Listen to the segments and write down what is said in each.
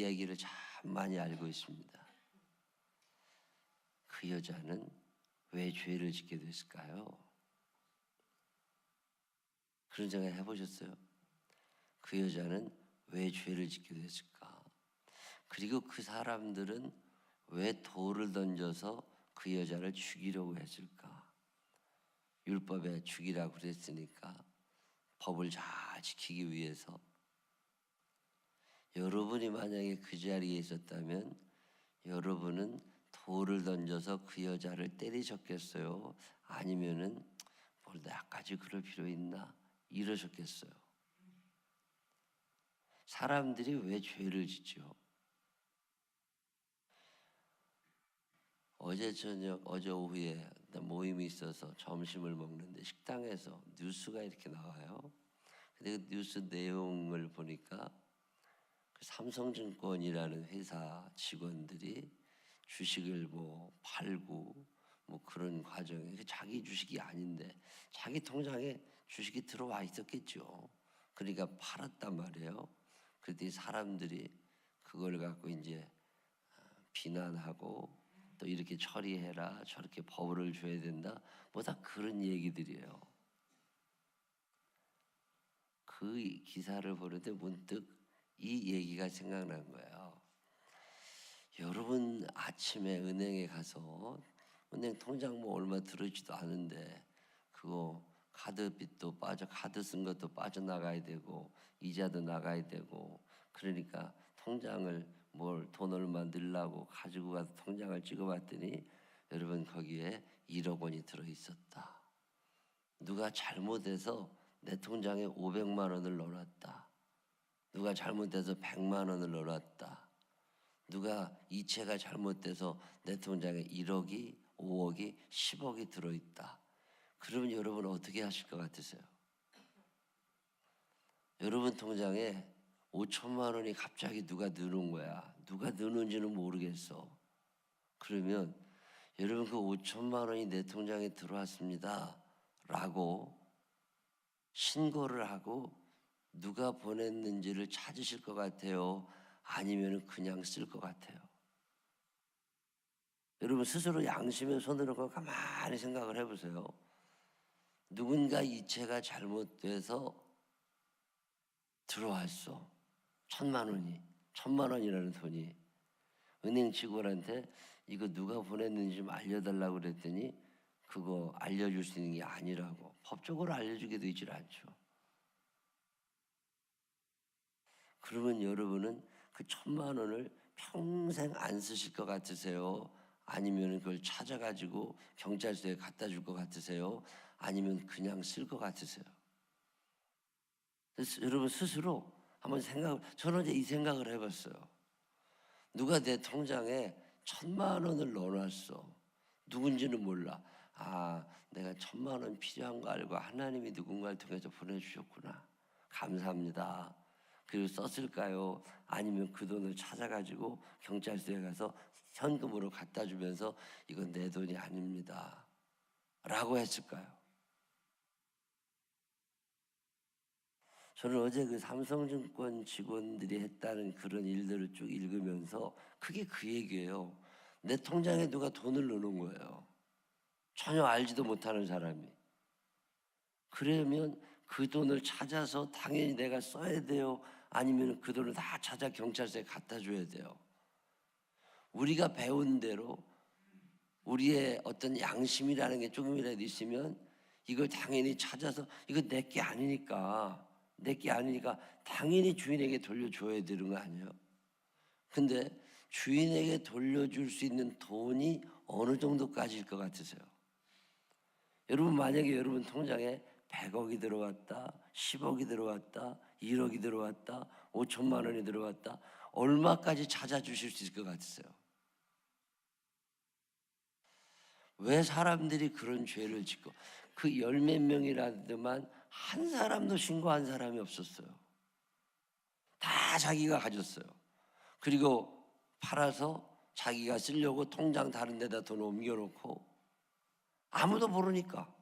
이야기를 참 많이 알고 있습니다. 그 여자는 왜 죄를 짓게 됐을까요? 그런 생각 해보셨어요? 그 여자는 왜 죄를 짓게 됐을까? 그리고 그 사람들은 왜 돌을 던져서 그 여자를 죽이려고 했을까? 율법에 죽이라고 그랬으니까 법을 잘 지키기 위해서. 여러분이 만약에 그 자리에 있었다면 여러분은 돌을 던져서 그 여자를 때리셨겠어요? 아니면은 뭘 나까지 그럴 필요 있나? 이러셨겠어요? 사람들이 왜 죄를 짓죠? 어제 오후에 모임이 있어서 점심을 먹는데 식당에서 뉴스가 이렇게 나와요. 근데 그 뉴스 내용을 보니까 그 삼성증권이라는 회사 직원들이 주식을 팔고 그런 과정에 자기 주식이 아닌데 자기 통장에 주식이 들어와 있었겠죠. 그러니까 팔았단 말이에요. 그랬더니 사람들이 그걸 갖고 이제 비난하고 또 이렇게 처리해라, 저렇게 벌을 줘야 된다, 다 그런 얘기들이에요. 그 기사를 보는데 문득 이 얘기가 생각난 거예요. 여러분 아침에 은행에 가서 은행 통장 얼마 들어있지도 않은데 그거 카드빚도 카드 쓴 것도 빠져나가야 되고 이자도 나가야 되고, 그러니까 통장을 돈 얼마 넣으려고 가지고 가서 통장을 찍어봤더니 여러분 거기에 1억 원이 들어있었다. 누가 잘못해서 내 통장에 500만 원을 넣어놨다. 누가 잘못해서 100만 원을 넣어놨다. 누가 이체가 잘못돼서 내 통장에 1억이, 5억이, 10억이 들어있다. 그러면 여러분 어떻게 하실 것 같으세요? 여러분 통장에 5천만 원이 갑자기 누가 넣는 거야. 누가 넣는지는 모르겠어. 그러면 여러분 그 5천만 원이 내 통장에 들어왔습니다 라고 신고를 하고 누가 보냈는지를 찾으실 것 같아요? 아니면 그냥 쓸 것 같아요? 여러분 스스로 양심에 손을 얹고 가만히 생각을 해보세요. 누군가 이체가 잘못돼서 들어왔어. 1,000만 원이라는 돈이. 은행 직원한테 이거 누가 보냈는지 좀 알려달라고 그랬더니 그거 알려줄 수 있는 게 아니라고. 법적으로 알려주게 되질 않죠. 그러면 여러분은 그 1,000만 원을 평생 안 쓰실 것 같으세요? 아니면 그걸 찾아가지고 경찰서에 갖다 줄 것 같으세요? 아니면 그냥 쓸 것 같으세요? 그래서 여러분 스스로 한번 저는 이제 이 생각을 해봤어요. 누가 내 통장에 1,000만 원을 넣어놨어. 누군지는 몰라. 내가 1,000만 원 필요한 거 알고 하나님이 누군가를 통해서 보내주셨구나. 감사합니다. 그리고 썼을까요? 아니면 그 돈을 찾아가지고 경찰서에 가서 현금으로 갖다 주면서 이건 내 돈이 아닙니다 라고 했을까요? 저는 어제 그 삼성증권 직원들이 했다는 그런 일들을 쭉 읽으면서 그게 그 얘기예요. 내 통장에 누가 돈을 넣는 거예요. 전혀 알지도 못하는 사람이. 그러면 그 돈을 찾아서 당연히 내가 써야 돼요? 아니면 그 돈을 다 찾아 경찰서에 갖다 줘야 돼요? 우리가 배운 대로 우리의 어떤 양심이라는 게 조금이라도 있으면 이걸 당연히 찾아서 이거 내 게 아니니까 당연히 주인에게 돌려줘야 되는 거 아니에요? 근데 주인에게 돌려줄 수 있는 돈이 어느 정도까지일 것 같으세요? 여러분 만약에 여러분 통장에 100억이 들어왔다, 10억이 들어왔다, 1억이 들어왔다, 5천만 원이 들어왔다, 얼마까지 찾아주실 수 있을 것 같으세요? 왜 사람들이 그런 죄를 짓고 그 열 몇 명이라더만 한 사람도 신고한 사람이 없었어요. 다 자기가 가졌어요. 그리고 팔아서 자기가 쓰려고 통장 다른 데다 돈 옮겨놓고 아무도 모르니까.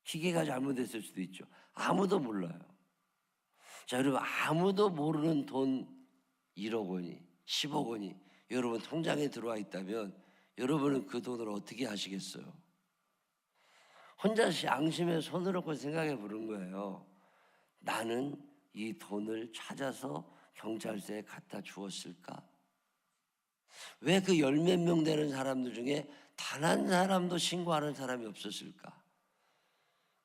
기계가 잘못됐을 수도 있죠. 아무도 몰라요. 자, 여러분 아무도 모르는 돈 1억 원이, 10억 원이 여러분 통장에 들어와 있다면 여러분은 그 돈을 어떻게 하시겠어요? 혼자 양심에 손을 얹고 생각해 보는 거예요. 나는 이 돈을 찾아서 경찰서에 갖다 주었을까? 왜 그 열 몇 명 되는 사람들 중에 단 한 사람도 신고하는 사람이 없었을까?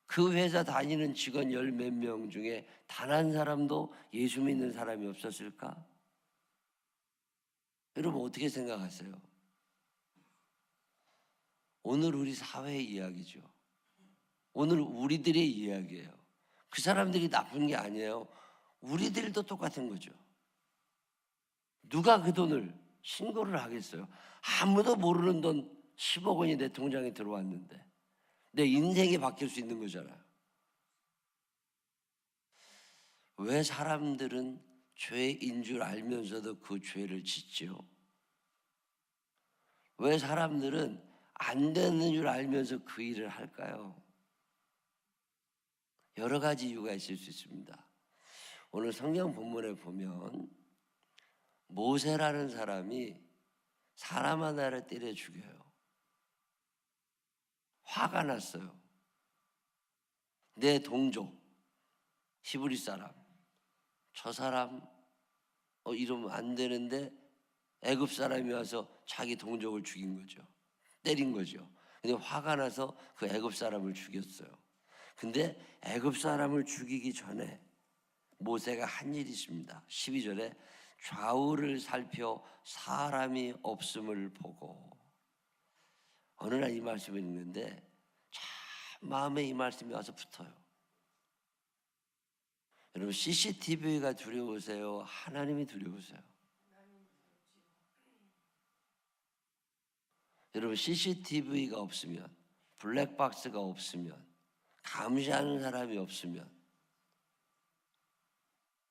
그 회사 다니는 직원 열 몇 명 중에 단 한 사람도 예수 믿는 사람이 없었을까? 여러분 어떻게 생각하세요? 오늘 우리 사회의 이야기죠. 오늘 우리들의 이야기예요. 그 사람들이 나쁜 게 아니에요. 우리들도 똑같은 거죠. 누가 그 돈을 신고를 하겠어요? 아무도 모르는 돈 10억 원이 내 통장에 들어왔는데 내 인생이 바뀔 수 있는 거잖아요. 왜 사람들은 죄인 줄 알면서도 그 죄를 짓지요? 왜 사람들은 안 되는 줄 알면서 그 일을 할까요? 여러 가지 이유가 있을 수 있습니다. 오늘 성경 본문에 보면 모세라는 사람이 사람 하나를 때려 죽여요. 화가 났어요. 내 동족 히브리 사람, 저 사람 이러면 안 되는데 애굽 사람이 와서 자기 동족을 죽인 거죠. 때린 거죠. 근데 화가 나서 그 애굽 사람을 죽였어요. 근데 애굽 사람을 죽이기 전에 모세가 한 일이 있습니다. 12절에 좌우를 살펴 사람이 없음을 보고, 어느 날 이 말씀을 읽는데 참 마음에 이 말씀이 와서 붙어요. 여러분 CCTV가 두려우세요? 하나님이 두려우세요? 여러분 CCTV가 없으면, 블랙박스가 없으면, 감시하는 사람이 없으면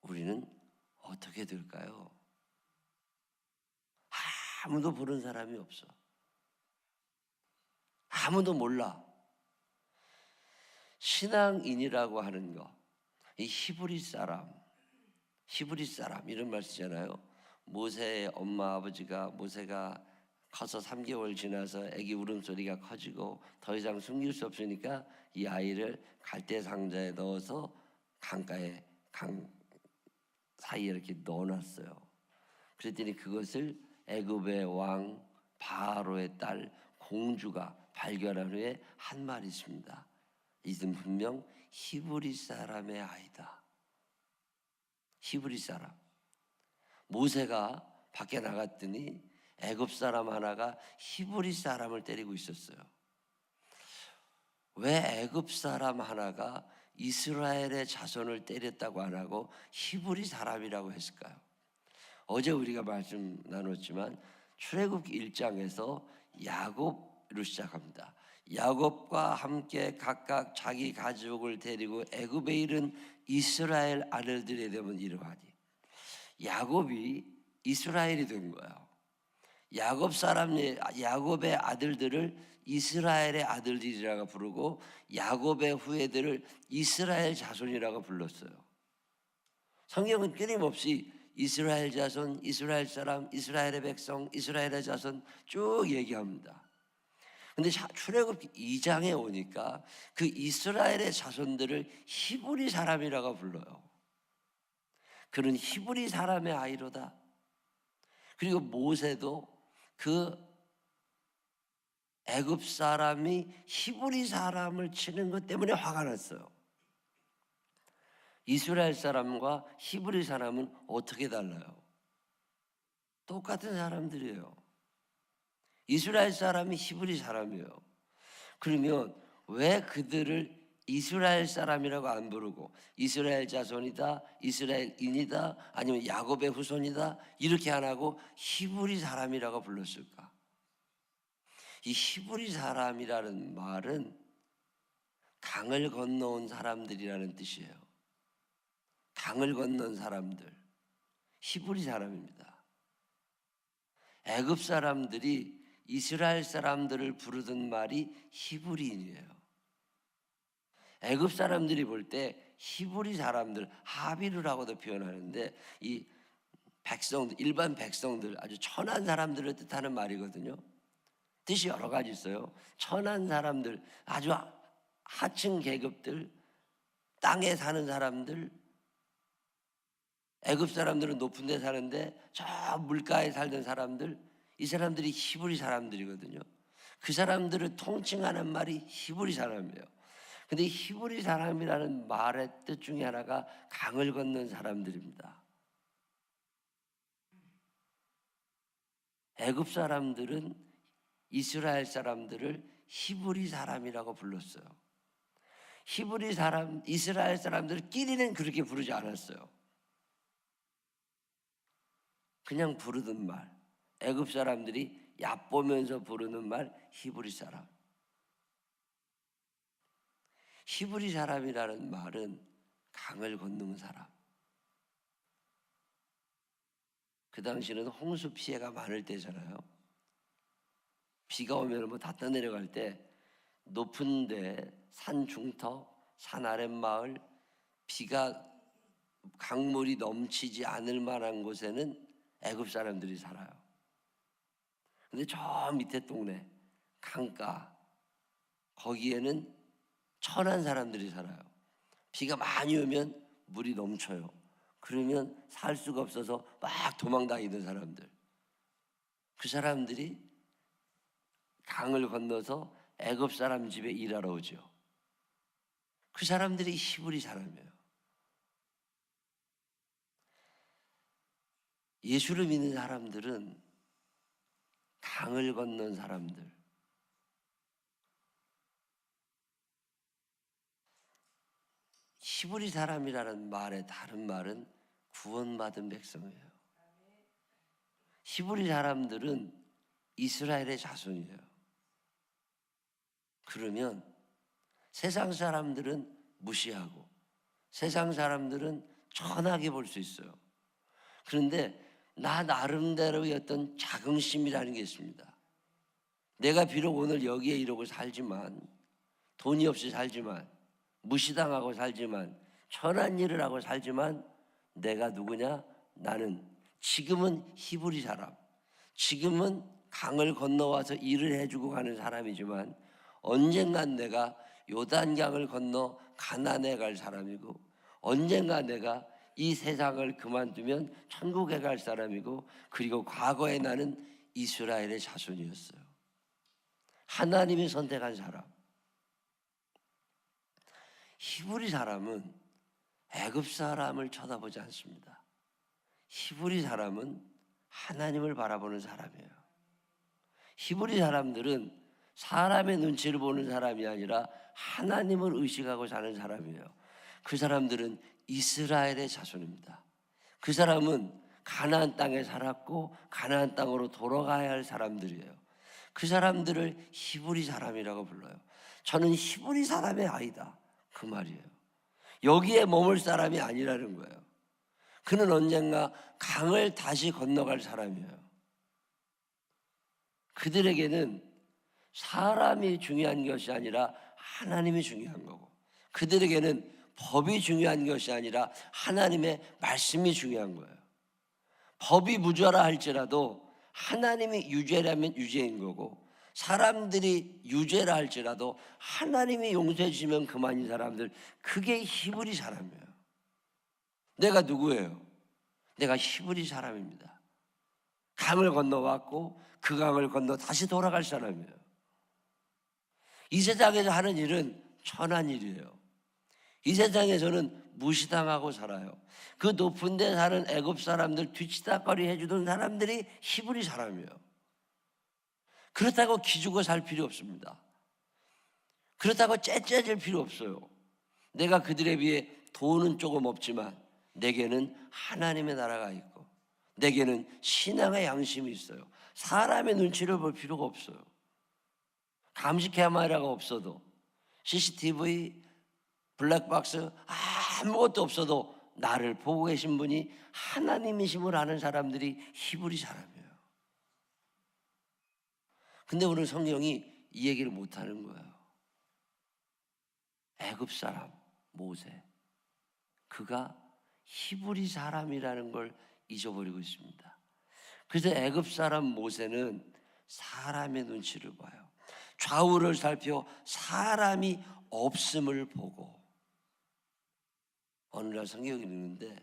우리는 어떻게 될까요? 아무도 보는 사람이 없어. 아무도 몰라. 신앙인이라고 하는 거, 이 히브리 사람 이런 말 쓰잖아요. 모세의 엄마 아버지가 모세가 커서 3개월 지나서 아기 울음소리가 커지고 더 이상 숨길 수 없으니까 이 아이를 갈대 상자에 넣어서 강 사이에 이렇게 넣어놨어요. 그랬더니 그것을 애굽의 왕 바로의 딸 공주가 발견한 후에 한 말이 있습니다. 이는 분명 히브리 사람의 아이다. 히브리 사람. 모세가 밖에 나갔더니 애굽 사람 하나가 히브리 사람을 때리고 있었어요. 왜 애굽 사람 하나가 이스라엘의 자손을 때렸다고 안 하고 히브리 사람이라고 했을까요? 어제 우리가 말씀 나눴지만 출애굽 1장에서 야곱으로 시작합니다. 야곱과 함께 각각 자기 가족을 데리고 애굽에 이른 이스라엘 아들들에 대면 이러하니, 야곱이 이스라엘이 된 거예요. 야곱의 아들들을 이스라엘의 아들들이라고 부르고 야곱의 후예들을 이스라엘 자손이라고 불렀어요. 성경은 끊임없이 이스라엘 자손, 이스라엘 사람, 이스라엘의 백성, 이스라엘의 자손 쭉 얘기합니다. 근데 출애굽 2장에 오니까 그 이스라엘의 자손들을 히브리 사람이라고 불러요. 그는 히브리 사람의 아이로다. 그리고 모세도 그 애굽 사람이 히브리 사람을 치는 것 때문에 화가 났어요. 이스라엘 사람과 히브리 사람은 어떻게 달라요? 똑같은 사람들이에요. 이스라엘 사람이 히브리 사람이에요. 그러면 왜 그들을 이스라엘 사람이라고 안 부르고 이스라엘 자손이다, 이스라엘인이다, 아니면 야곱의 후손이다 이렇게 안 하고 히브리 사람이라고 불렀을까? 이 히브리 사람이라는 말은 강을 건너온 사람들이라는 뜻이에요. 강을 건넌 사람들, 히브리 사람입니다. 애굽 사람들이 이스라엘 사람들을 부르던 말이 히브리인이에요. 애굽 사람들이 볼 때 히브리 사람들, 하비르라고도 표현하는데 이 백성들, 일반 백성들, 아주 천한 사람들을 뜻하는 말이거든요. 뜻이 여러 가지 있어요. 천한 사람들, 아주 하층 계급들, 땅에 사는 사람들. 애굽 사람들은 높은 데 사는데 저 물가에 살던 사람들, 이 사람들이 히브리 사람들이거든요. 그 사람들을 통칭하는 말이 히브리 사람이에요. 근데 히브리 사람이라는 말의 뜻 중에 하나가 강을 건넌 사람들입니다. 애굽 사람들은 이스라엘 사람들을 히브리 사람이라고 불렀어요. 히브리 사람, 이스라엘 사람들끼리는 그렇게 부르지 않았어요. 그냥 부르던 말, 애굽 사람들이 얕보면서 부르는 말, 히브리 사람. 히브리 사람이라는 말은 강을 건너는 사람. 그 당시는 홍수 피해가 많을 때잖아요. 비가 오면 뭐 다 떠내려갈 때 높은 데, 산 중터, 산 아랫마을, 비가 강물이 넘치지 않을 만한 곳에는 애굽 사람들이 살아요. 근데 저 밑에 동네, 강가, 거기에는 천한 사람들이 살아요. 비가 많이 오면 물이 넘쳐요. 그러면 살 수가 없어서 막 도망다니는 사람들. 그 사람들이 강을 건너서 애굽 사람 집에 일하러 오죠. 그 사람들이 히브리 사람이에요. 예수를 믿는 사람들은 강을 건넌 사람들. 히브리 사람이라는 말의 다른 말은 구원받은 백성이에요. 히브리 사람들은 이스라엘의 자손이에요. 그러면 세상 사람들은 무시하고 세상 사람들은 천하게 볼 수 있어요. 그런데 나 나름대로의 어떤 자긍심이라는 게 있습니다. 내가 비록 오늘 여기에 이러고 살지만, 돈이 없이 살지만, 무시당하고 살지만, 천한 일을 하고 살지만, 내가 누구냐? 나는 지금은 히브리 사람, 지금은 강을 건너와서 일을 해주고 가는 사람이지만 언젠간 내가 요단강을 건너 가나안에 갈 사람이고, 언젠가 내가 이 세상을 그만두면 천국에 갈 사람이고, 그리고 과거에 나는 이스라엘의 자손이었어요. 하나님이 선택한 사람. 히브리 사람은 애굽 사람을 쳐다보지 않습니다. 히브리 사람은 하나님을 바라보는 사람이에요. 히브리 사람들은 사람의 눈치를 보는 사람이 아니라 하나님을 의식하고 사는 사람이에요. 그 사람들은 이스라엘의 자손입니다. 그 사람은 가나안 땅에 살았고 가나안 땅으로 돌아가야 할 사람들이에요. 그 사람들을 히브리 사람이라고 불러요. 저는 히브리 사람의 아이다, 그 말이에요. 여기에 머물 사람이 아니라는 거예요. 그는 언젠가 강을 다시 건너갈 사람이에요. 그들에게는 사람이 중요한 것이 아니라 하나님이 중요한 거고, 그들에게는 법이 중요한 것이 아니라 하나님의 말씀이 중요한 거예요. 법이 무죄라 할지라도 하나님이 유죄라면 유죄인 거고, 사람들이 유죄라 할지라도 하나님이 용서해 주시면 그만인 사람들, 그게 히브리 사람이에요. 내가 누구예요? 내가 히브리 사람입니다. 강을 건너왔고 그 강을 건너 다시 돌아갈 사람이에요. 이 세상에서 하는 일은 천한 일이에요. 이 세상에서는 무시당하고 살아요. 그 높은 데 사는 애굽 사람들 뒤치다거리 해주던 사람들이 히브리 사람이에요. 그렇다고 기죽어 살 필요 없습니다. 그렇다고 째째질 필요 없어요. 내가 그들에 비해 돈은 조금 없지만 내게는 하나님의 나라가 있고, 내게는 신앙의 양심이 있어요. 사람의 눈치를 볼 필요가 없어요. 감시 카메라가 없어도, CCTV, 블랙박스 아무것도 없어도 나를 보고 계신 분이 하나님이심을 아는 사람들이 히브리 사람이에요. 근데 오늘 성경이 이 얘기를 못하는 거예요. 애굽 사람 모세, 그가 히브리 사람이라는 걸 잊어버리고 있습니다. 그래서 애굽 사람 모세는 사람의 눈치를 봐요. 좌우를 살펴 사람이 없음을 보고 어느 날 성경을 읽는데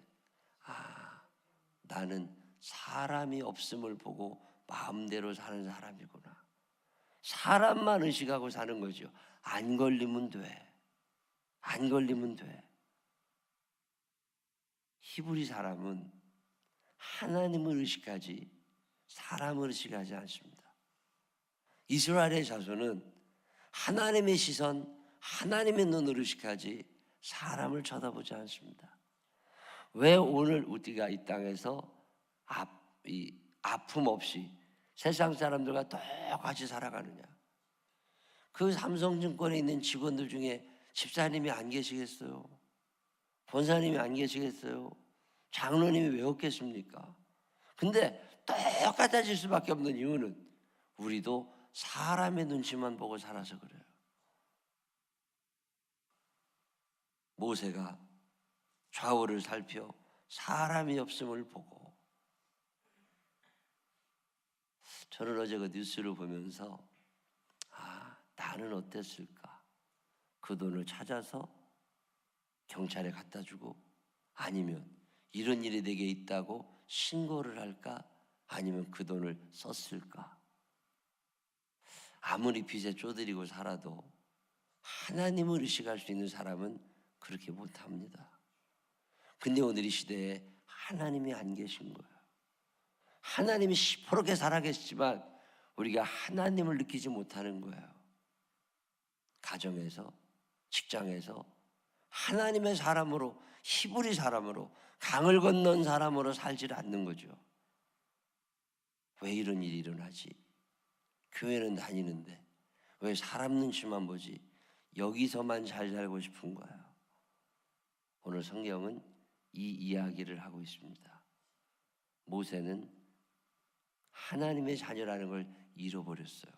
나는 사람이 없음을 보고 마음대로 사는 사람이구나. 사람만 의식하고 사는 거죠. 안 걸리면 돼. 안 걸리면 돼. 히브리 사람은 하나님을 의식하지 사람을 의식하지 않습니다. 이스라엘의 자손은 하나님의 시선, 하나님의 눈을 의식하지 사람을 쳐다보지 않습니다. 왜 오늘 우리가 이 땅에서 아픔 없이 세상 사람들과 똑같이 살아가느냐? 그 삼성증권에 있는 직원들 중에 집사님이 안 계시겠어요? 본사님이 안 계시겠어요? 장로님이 왜 없겠습니까? 근데 똑같아질 수밖에 없는 이유는 우리도 사람의 눈치만 보고 살아서 그래요. 모세가 좌우를 살펴 사람이 없음을 보고, 저는 어제 그 뉴스를 보면서 나는 어땠을까? 그 돈을 찾아서 경찰에 갖다 주고, 아니면 이런 일이 내게 있다고 신고를 할까? 아니면 그 돈을 썼을까? 아무리 빚에 쪼들리고 살아도 하나님을 의식할 수 있는 사람은 그렇게 못합니다. 근데 오늘 이 시대에 하나님이 안 계신 거예요. 하나님이 시퍼렇게 살아계시지만 우리가 하나님을 느끼지 못하는 거예요. 가정에서, 직장에서 하나님의 사람으로, 히브리 사람으로, 강을 건넌 사람으로 살지 않는 거죠. 왜 이런 일이 일어나지? 교회는 다니는데 왜 사람 눈치만 보지? 여기서만 잘 살고 싶은 거예요. 오늘 성경은 이 이야기를 하고 있습니다. 모세는 하나님의 자녀라는 걸 잃어버렸어요.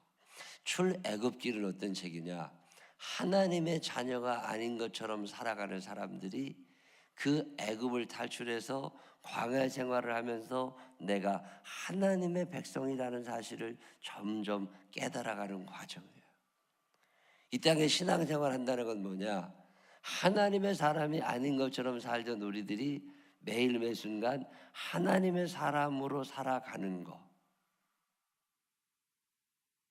출애굽기는 어떤 책이냐? 하나님의 자녀가 아닌 것처럼 살아가는 사람들이 그 애굽을 탈출해서 광야 생활을 하면서 내가 하나님의 백성이라는 사실을 점점 깨달아가는 과정이에요. 이 땅에 신앙생활 한다는 건 뭐냐? 하나님의 사람이 아닌 것처럼 살던 우리들이 매일 매 순간 하나님의 사람으로 살아가는 거,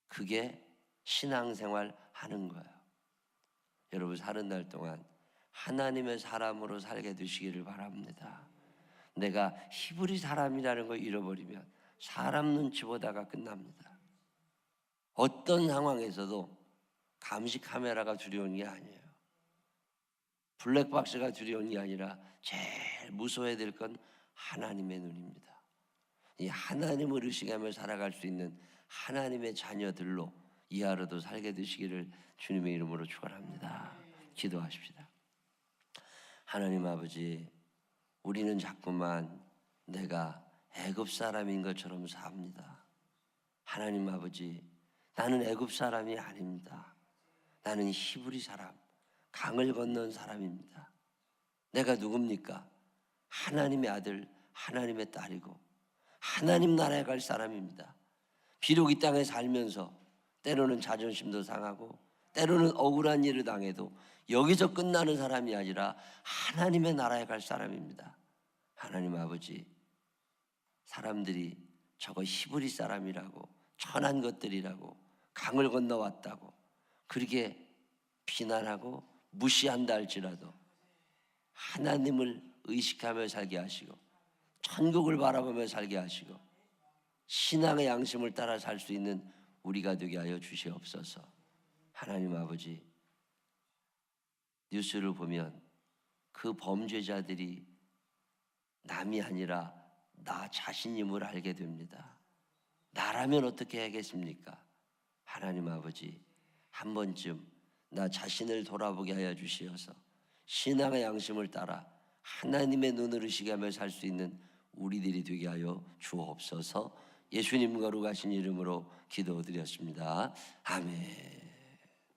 그게 신앙생활 하는 거예요. 여러분, 사는 날 동안 하나님의 사람으로 살게 되시기를 바랍니다. 내가 히브리 사람이라는 걸 잃어버리면 사람 눈치 보다가 끝납니다. 어떤 상황에서도 감시 카메라가 두려운 게 아니에요. 블랙박스가 두려운 게 아니라 제일 무서워야 될 건 하나님의 눈입니다. 이 하나님을 의식하며 살아갈 수 있는 하나님의 자녀들로 이 하루도 살게 되시기를 주님의 이름으로 축원합니다. 기도하십시다. 하나님 아버지, 우리는 자꾸만 내가 애굽 사람인 것처럼 삽니다. 하나님 아버지, 나는 애굽 사람이 아닙니다. 나는 히브리 사람, 강을 건넌 사람입니다. 내가 누굽니까? 하나님의 아들, 하나님의 딸이고 하나님 나라에 갈 사람입니다. 비록 이 땅에 살면서 때로는 자존심도 상하고 때로는 억울한 일을 당해도 여기서 끝나는 사람이 아니라 하나님의 나라에 갈 사람입니다. 하나님 아버지, 사람들이 저거 히브리 사람이라고, 천한 것들이라고, 강을 건너왔다고 그렇게 비난하고 무시한다 할지라도 하나님을 의식하며 살게 하시고 천국을 바라보며 살게 하시고 신앙의 양심을 따라 살 수 있는 우리가 되게 하여 주시옵소서. 하나님 아버지, 뉴스를 보면 그 범죄자들이 남이 아니라 나 자신임을 알게 됩니다. 나라면 어떻게 하겠습니까? 하나님 아버지, 한 번쯤 나 자신을 돌아보게 하여 주시어서 신앙의 양심을 따라 하나님의 눈을 의식하며 살 수 있는 우리들이 되게 하여 주옵소서. 예수님 거룩하신 이름으로 기도드렸습니다. 아멘.